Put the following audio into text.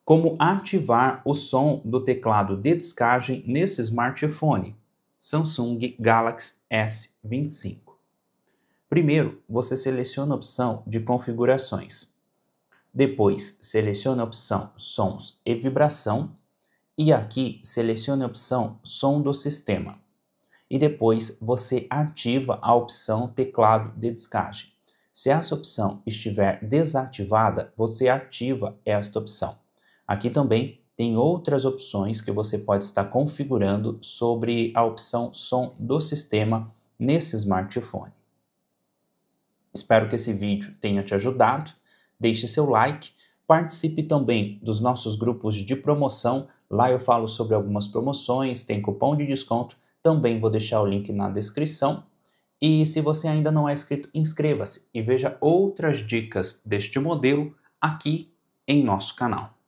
Como ativar o som do teclado de descagem nesse smartphone Samsung Galaxy S25. Primeiro, você seleciona a opção de configurações. Depois, selecione a opção Sons e Vibração e aqui selecione a opção Som do Sistema. E depois você ativa a opção Teclado de Descagem. Se essa opção estiver desativada, você ativa esta opção. Aqui também tem outras opções que você pode estar configurando sobre a opção Som do Sistema nesse smartphone. Espero que esse vídeo tenha te ajudado. Deixe seu like, participe também dos nossos grupos de promoção. Lá eu falo sobre algumas promoções, tem cupom de desconto. Também vou deixar o link na descrição. E se você ainda não é inscrito, inscreva-se e veja outras dicas deste modelo aqui em nosso canal.